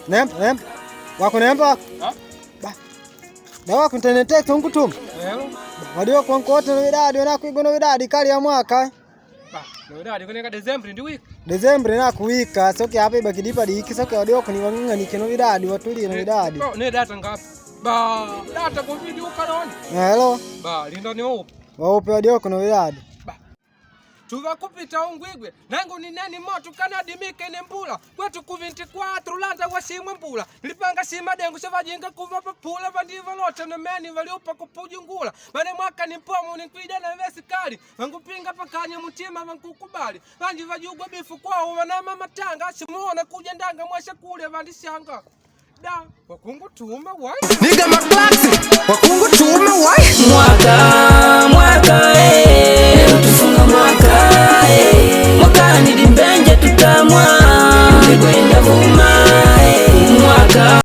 Nem. Wako nemba? Ba. Dawa kuntenete tungutum. Wadio kwa nkote no idadi na kuigono idadi kali ya mwaka. Ba, no idadi kuneka December ndi week. December na kuwika soke hapa bakidipa diki soke wadio kuniwanga nikino idadi watuli no idadi. Ne data ngapi? Ba, data kwa video kanoni. Hello. Ba, linda ni upe. Waupe wadio kuno idadi. Tuva kupita ungwigwe nangu ni nani moto kanadimike ne mbula kwetu ku 24 landa wasimwe mbula nilipanga sima dengu sevajinga kuva papula vandiva lote na meni valiupa kupujungula mane mwaka ni mpomu ni kwida na vesikali vangupinga pakanya mutima vankukubali vanji vajugwa bifu kwao wanama matanga simuona kuja ndanga mwasha kule vandishanga da wakungu tuma wai Niga maklasi wakungu tuma wai mwaka tufunga mwaka ni dimbenje tutamwa